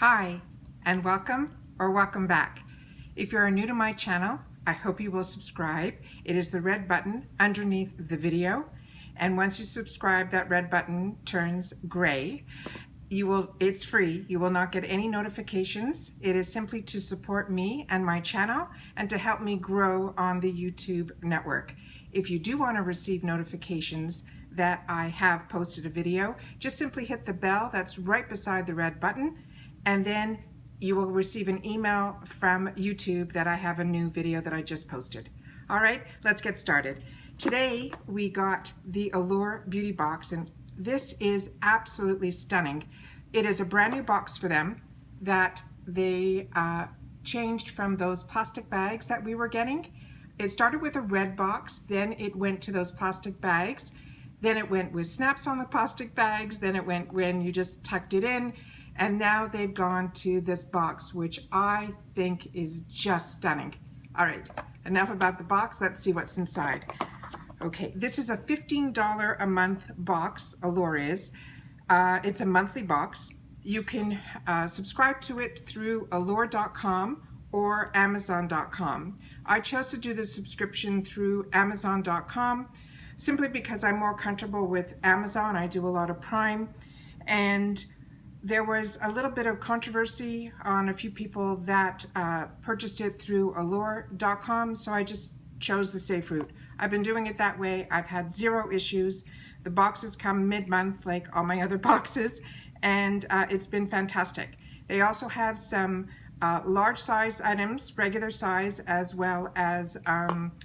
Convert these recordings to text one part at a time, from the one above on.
Hi, and welcome or welcome back. If you are new to my channel, I hope you will subscribe. It is the red button underneath the video, and once you subscribe, that red button turns gray. It's free. You will not get any notifications. It is simply to support me and my channel and to help me grow on the YouTube network. If you do want to receive notifications that I have posted a video, just simply hit the bell that's right beside the red button, and then you will receive an email from YouTube that I have a new video that I just posted. All right, let's get started. Today we got the ALLURE Beauty Box, and this is absolutely stunning. It is a brand new box for them that they changed from those plastic bags that we were getting. It started with a red box, then it went to those plastic bags, then it went with snaps on the plastic bags, then it went when you just tucked it in, and now they've gone to this box, which I think is just stunning. All right, enough about the box. Let's see what's inside. Okay, this is a $15 a month box, ALLURE is. It's a monthly box. You can subscribe to it through allure.com or amazon.com. I chose to do the subscription through amazon.com simply because I'm more comfortable with Amazon. I do a lot of Prime, and there was a little bit of controversy on a few people that purchased it through allure.com, so I just chose the safe route. I've been doing it that way. I've had zero issues. The boxes come mid-month like all my other boxes, and it's been fantastic. They also have some large size items, regular size, as well as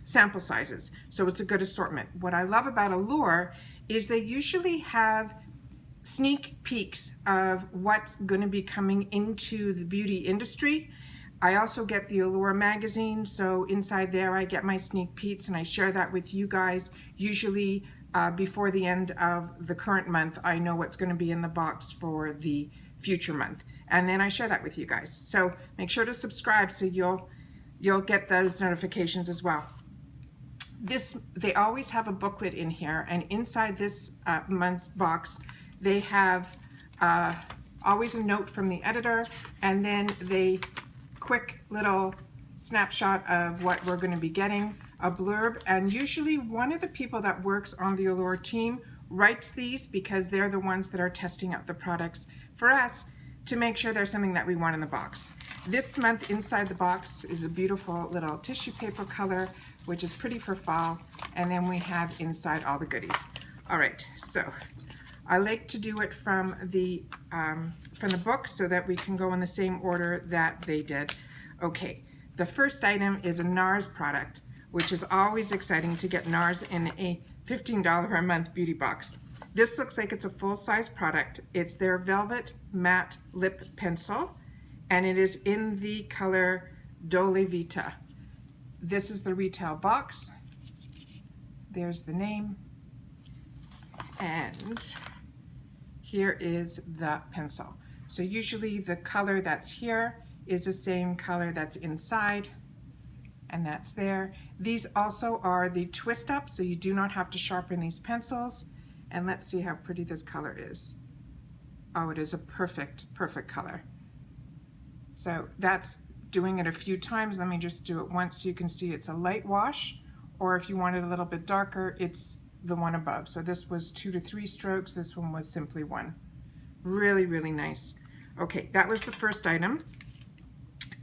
sample sizes, so it's a good assortment. What I love about ALLURE is they usually have sneak peeks of what's going to be coming into the beauty industry. I also get the ALLURE magazine, so inside there I get my sneak peeks, and I share that with you guys. Usually before the end of the current month, I know what's going to be in the box for the future month, and then I share that with you guys. So make sure to subscribe so you'll get those notifications as well. They always have a booklet in here, and inside this month's box they have always a note from the editor, and then they quick little snapshot of what we're going to be getting, a blurb, and usually one of the people that works on the ALLURE team writes these because they're the ones that are testing out the products for us to make sure there's something that we want in the box. This month inside the box is a beautiful little tissue paper color, which is pretty for fall, and then we have inside all the goodies. All right, so I like to do it from the book so that we can go in the same order that they did. Okay, the first item is a Nars product, which is always exciting to get Nars in a $15 a month beauty box. This looks like it's a full-size product. It's their Velvet Matte Lip Pencil, and it is in the color Dole Vita. This is the retail box. There's the name, and here is the pencil. So usually the color that's here is the same color that's inside, and that's there. These also are the twist up, so you do not have to sharpen these pencils. And let's see how pretty this color is. Oh, it is a perfect color. So that's doing it a few times. Let me just do it once so you can see it's a light wash, or if you want it a little bit darker, it's the one above. So this was 2 to 3 strokes. This one was simply 1. Really, really nice. Okay, that was the first item.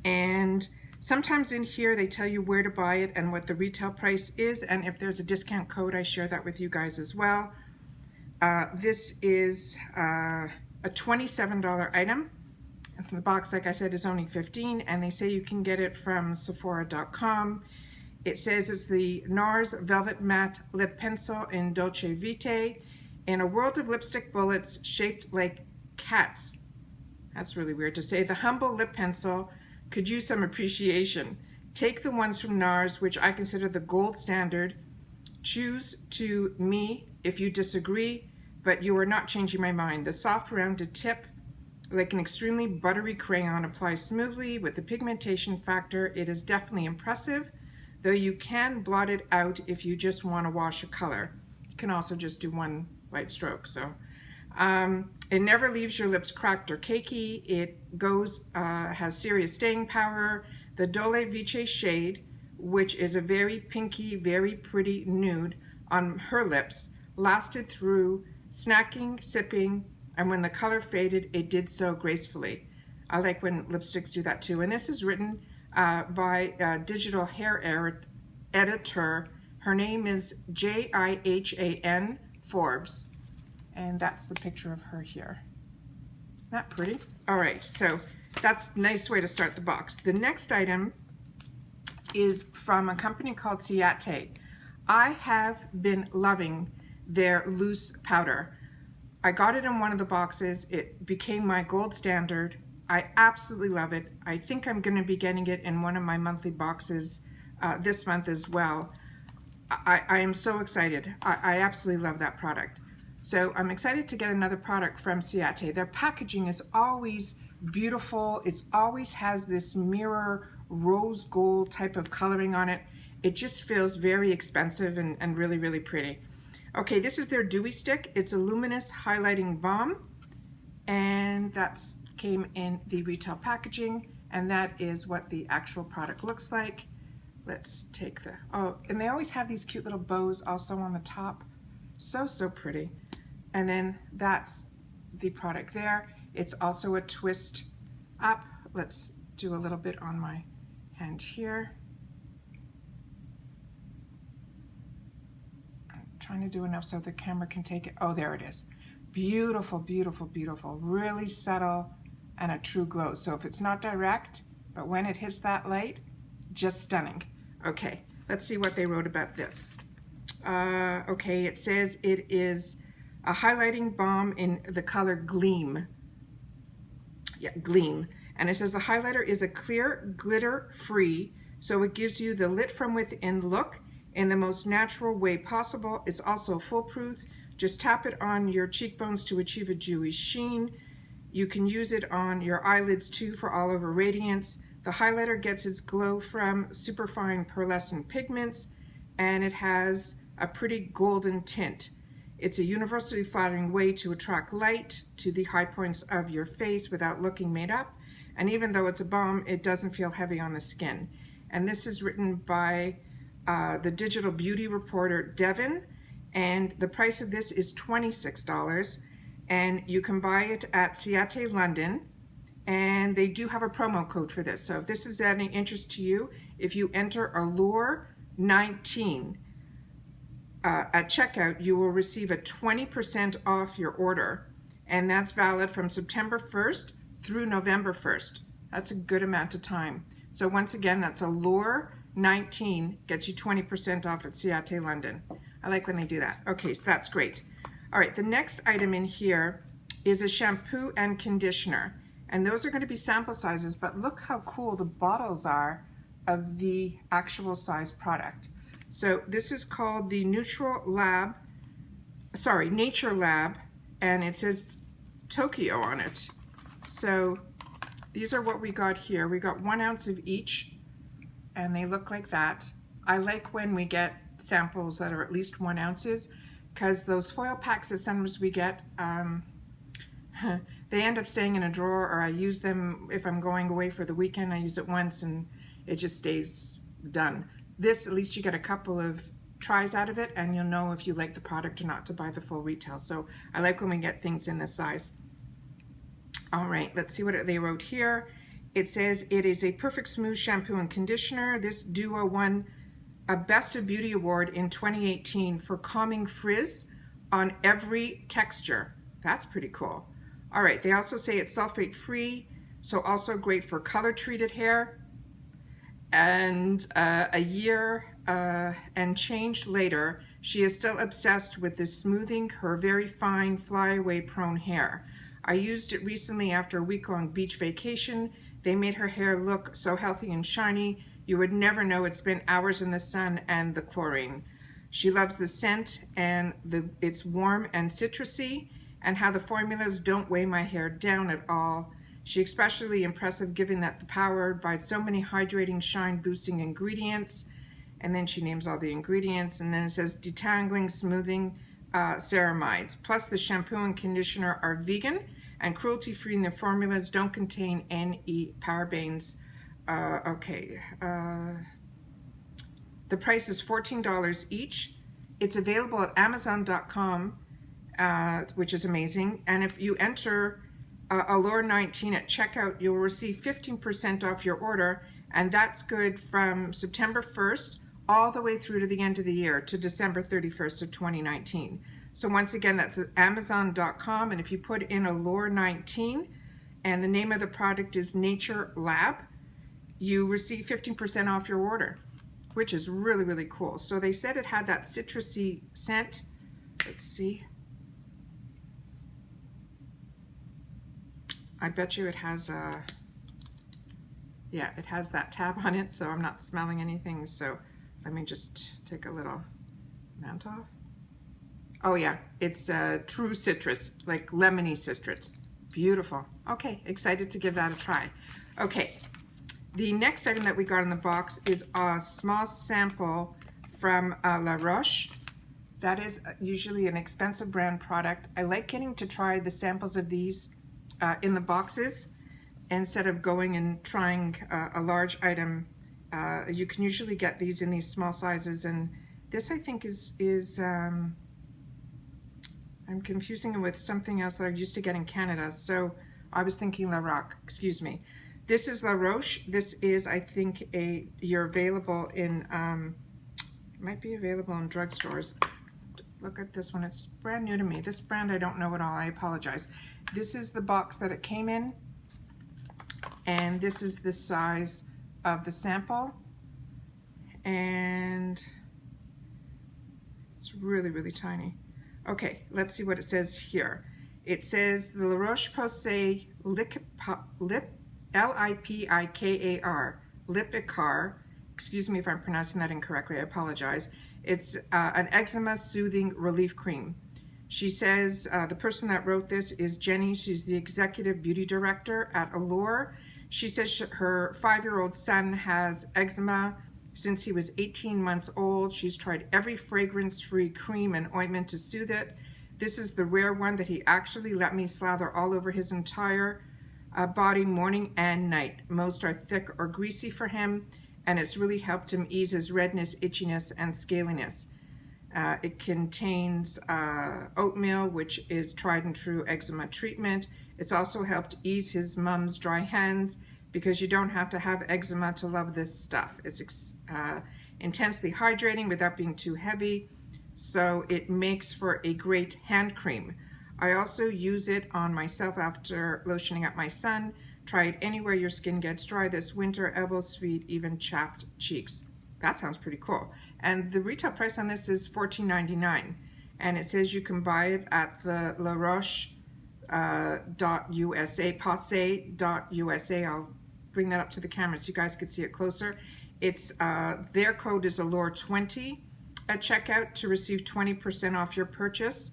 And sometimes in here they tell you where to buy it and what the retail price is, and if there's a discount code, I share that with you guys as well. This is a $27 item. The box, like I said, is only $15, and they say you can get it from Sephora.com. It says it's the Nars Velvet Matte Lip Pencil in Dolce Vita. In a world of lipstick bullets shaped like cats. That's really weird to say. The humble lip pencil could use some appreciation. Take the ones from Nars, which I consider the gold standard. Choose to me if you disagree, but you are not changing my mind. The soft rounded tip, like an extremely buttery crayon, applies smoothly with the pigmentation factor. It is definitely impressive, though you can blot it out if you just want to wash a color. You can also just do one light stroke. So It never leaves your lips cracked or cakey. It has serious staying power. The Dole Vice shade, which is a very pinky, very pretty nude on her lips, lasted through snacking, sipping, and when the color faded, it did so gracefully. I like when lipsticks do that too. And this is written by a digital hair editor. Her name is Jihan Forbes. And that's the picture of her here. Isn't that pretty? All right, so that's a nice way to start the box. The next item is from a company called Ciate. I have been loving their loose powder. I got it in one of the boxes. It became my gold standard. I absolutely love it. I think I'm going to be getting it in one of my monthly boxes this month as well. I am so excited. I absolutely love that product. So I'm excited to get another product from Ciate. Their packaging is always beautiful. It always has this mirror rose gold type of coloring on it. It just feels very expensive and really, really pretty. Okay, this is their Dewy Stick. It's a luminous highlighting balm, and that's came in the retail packaging, and that is what the actual product looks like. Let's take the, oh, and they always have these cute little bows also on the top. So, so pretty. And then that's the product there. It's also a twist up. Let's do a little bit on my hand here. I'm trying to do enough so the camera can take it. Oh, there it is. Beautiful, beautiful, beautiful. Really subtle and a true glow. So if it's not direct, but when it hits that light, just stunning. Okay, let's see what they wrote about this. Okay, it says it is a highlighting balm in the color Gleam. Yeah, Gleam. And it says the highlighter is a clear, glitter-free, so it gives you the lit from within look in the most natural way possible. It's also foolproof. Just tap it on your cheekbones to achieve a dewy sheen. You can use it on your eyelids too for all over radiance. The highlighter gets its glow from superfine pearlescent pigments, and it has a pretty golden tint. It's a universally flattering way to attract light to the high points of your face without looking made up. And even though it's a balm, it doesn't feel heavy on the skin. And this is written by the digital beauty reporter Devin, and the price of this is $26. And you can buy it at Ciate London, and they do have a promo code for this. So if this is any interest to you, if you enter ALLURE19 at checkout, you will receive a 20% off your order, and that's valid from September 1st through November 1st. That's a good amount of time. So once again, that's ALLURE19, gets you 20% off at Ciate London. I like when they do that. Okay, so that's great. All right, the next item in here is a shampoo and conditioner, and those are going to be sample sizes, but look how cool the bottles are of the actual size product. So this is called the Naturelab, and it says Tokyo on it. So these are what we got here. We got 1 ounce of each, and they look like that. I like when we get samples that are at least 1 ounces, because those foil packs that sometimes we get, they end up staying in a drawer, or I use them if I'm going away for the weekend. I use it once and it just stays done. This, at least you get a couple of tries out of it, and you'll know if you like the product or not to buy the full retail. So I like when we get things in this size. All right, let's see what they wrote here. It says it is a perfect smooth shampoo and conditioner. This duo won a Best of Beauty Award in 2018 for calming frizz on every texture. That's pretty cool. All right, they also say it's sulfate free, so also great for color treated hair. And a year and change later, she is still obsessed with this smoothing her very fine flyaway prone hair. I used it recently after a week-long beach vacation. They made her hair look so healthy and shiny, you would never know it spent hours in the sun and the chlorine. She loves the scent, and it's warm and citrusy, and how the formulas don't weigh my hair down at all. She especially impressive given that the powered by so many hydrating, shine boosting ingredients. And then she names all the ingredients, and then it says detangling, smoothing, ceramides. Plus, the shampoo and conditioner are vegan and cruelty-free, and the formulas don't contain any parabens. The price is $14 each. It's available at Amazon.com, which is amazing. And if you enter ALLURE 19 at checkout, you'll receive 15% off your order, and that's good from September 1st all the way through to the end of the year, to December 31st of 2019. So once again, that's at Amazon.com, and if you put in ALLURE 19 and the name of the product is Naturelab, you receive 15% off your order, which is really, really cool. So they said it had that citrusy scent. Let's see. I bet you it has yeah, it has that tab on it, so I'm not smelling anything. So let me just take a little amount off. Oh yeah, it's true citrus, like lemony citrus. Beautiful. Okay, excited to give that a try. Okay, the next item that we got in the box is a small sample from La Roche. That is usually an expensive brand product. I like getting to try the samples of these in the boxes instead of going and trying a large item. You can usually get these in these small sizes, and this I think is I'm confusing it with something else that I used to get in Canada, so I was thinking La Roche, excuse me. This is La Roche. This is, I think, you're available in, might be available in drugstores. Look at this one, it's brand new to me. This brand I don't know at all, I apologize. This is the box that it came in, and this is the size of the sample, and it's really, really tiny. Okay, let's see what it says here. It says the La Roche-Posay L-I-P-I-K-A-R, Lipikar, excuse me if I'm pronouncing that incorrectly, I apologize. It's an eczema soothing relief cream. She says the person that wrote this is Jenny. She's the executive beauty director at Allure. She says her 5-year-old son has eczema since he was 18 months old. She's tried every fragrance-free cream and ointment to soothe it. This is the rare one that he actually let me slather all over his entire body morning and night. Most are thick or greasy for him, and it's really helped him ease his redness, itchiness, and scaliness. It contains oatmeal, which is tried and true eczema treatment. It's also helped ease his mom's dry hands, because you don't have to have eczema to love this stuff. It's intensely hydrating without being too heavy, so it makes for a great hand cream. I also use it on myself after lotioning up my son. Try it anywhere your skin gets dry this winter, elbows, feet, even chapped cheeks. That sounds pretty cool. And the retail price on this is $14.99. And it says you can buy it at the La Roche .usa, Posay.usa. I'll bring that up to the camera so you guys can see it closer. It's their code is ALLURE20 at checkout to receive 20% off your purchase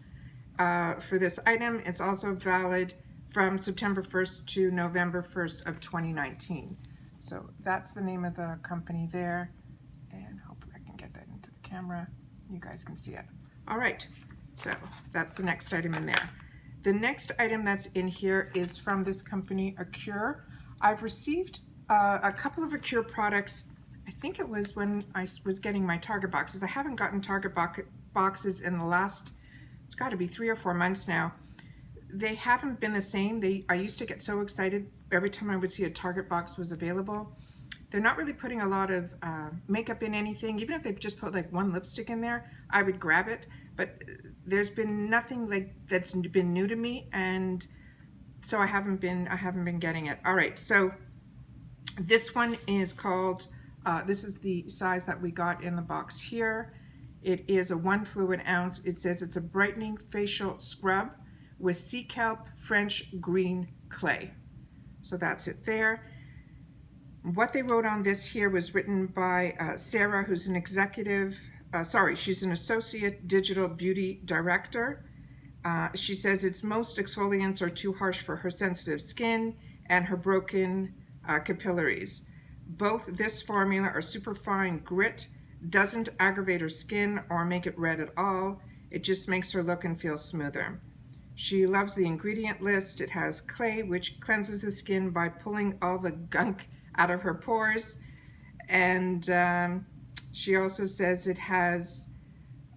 for this item. It's also valid from September 1st to November 1st of 2019. So that's the name of the company there, and hopefully I can get that into the camera. You guys can see it. All right, so that's the next item in there. The next item that's in here is from this company, Acure. I've received a couple of Acure products. I think it was when I was getting my Target boxes. I haven't gotten Target boxes in the last, it's got to be 3 or 4 months now. They haven't been the same. I used to get so excited every time I would see a Target box was available. They're not really putting a lot of makeup in anything. Even if they just put like one lipstick in there, I would grab it. But there's been nothing like that's been new to me, and so I haven't been getting it. All right, so this one is called, this is the size that we got in the box here. It is a 1 fluid ounce. It says it's a brightening facial scrub with sea kelp French green clay. So that's it there. What they wrote on this here was written by Sarah, who's an executive, she's an associate digital beauty director. She says its most exfoliants are too harsh for her sensitive skin and her broken capillaries. Both this formula are super fine grit, doesn't aggravate her skin or make it red at all. It just makes her look and feel smoother. She loves the ingredient list. It has clay, which cleanses the skin by pulling all the gunk out of her pores. And she also says it has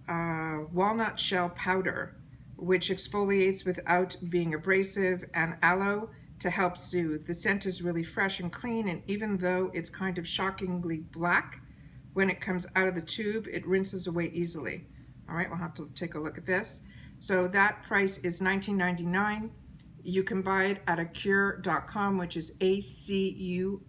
walnut shell powder, which exfoliates without being abrasive, and aloe to help soothe. The scent is really fresh and clean, and even though it's kind of shockingly black, when it comes out of the tube, it rinses away easily. All right, we'll have to take a look at this. So that price is $19.99. You can buy it at Acure.com, which is ACURE.com.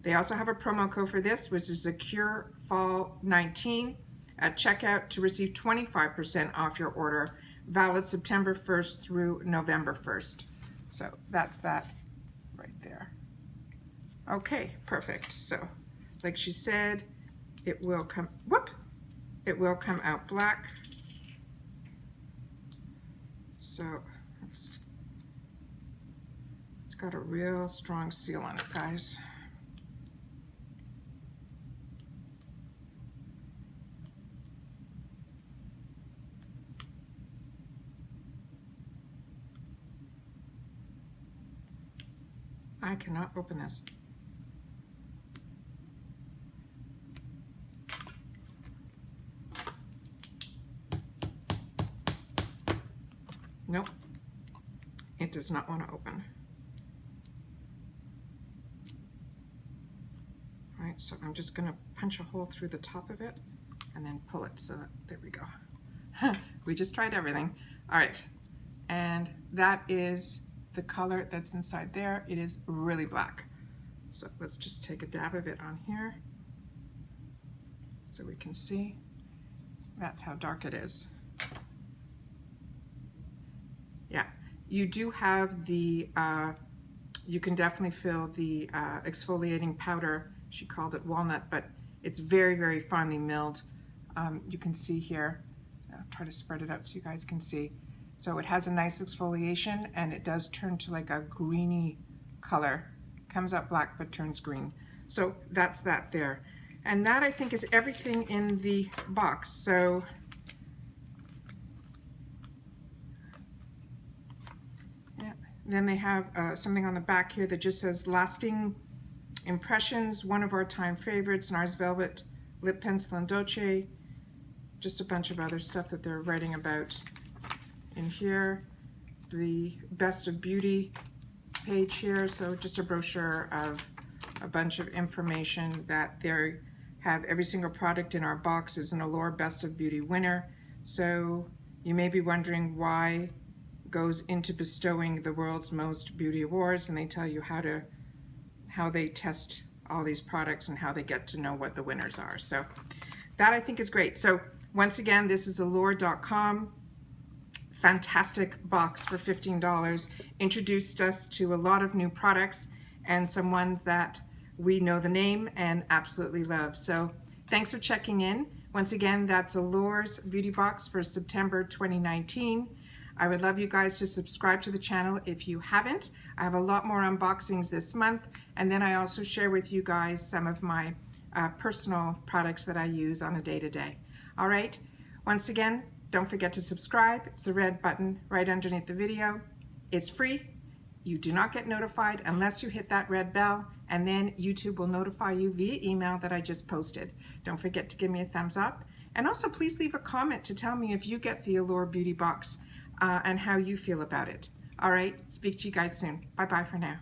They also have a promo code for this, which is Acure Fall 19 at checkout to receive 25% off your order, valid September 1st through November 1st. So that's that right there. Okay, perfect. So, like she said, it will come, it will come out black. So it's got a real strong seal on it, guys. I cannot open this. Nope, it does not want to open. All right, so I'm just going to punch a hole through the top of it and then pull it. So that, there we go. We just tried everything. All right, and that is the color that's inside there. It is really black. So let's just take a dab of it on here so we can see. That's how dark it is. Yeah, you do have the, you can definitely feel the exfoliating powder. She called it walnut, but it's very, very finely milled. You can see here, I'll try to spread it out so you guys can see. So it has a nice exfoliation, and it does turn to like a greeny color. Comes up black but turns green. So that's that there. And that, I think, is everything in the box. So then they have something on the back here that just says lasting impressions, one of our time favorites, Nars Velvet Lip Pencil and Dolce, just a bunch of other stuff that they're writing about in here. The Best of Beauty page here, so just a brochure of a bunch of information that they have. Every single product in our box is an Allure Best of Beauty winner. So you may be wondering why goes into bestowing the world's most beauty awards, and they tell you how they test all these products and how they get to know what the winners are. So that, I think, is great. So once again, this is allure.com. Fantastic box for $15. Introduced us to a lot of new products and some ones that we know the name and absolutely love. So thanks for checking in. Once again, that's Allure's Beauty Box for September 2019. I would love you guys to subscribe to the channel if you haven't. I have a lot more unboxings this month, and then I also share with you guys some of my personal products that I use on a day-to-day. All right, once again, don't forget to subscribe. It's the red button right underneath the video. It's free. You do not get notified unless you hit that red bell, and then YouTube will notify you via email that I just posted. Don't forget to give me a thumbs up, and also please leave a comment to tell me if you get the Allure Beauty Box and how you feel about it. All right, speak to you guys soon. Bye-bye for now.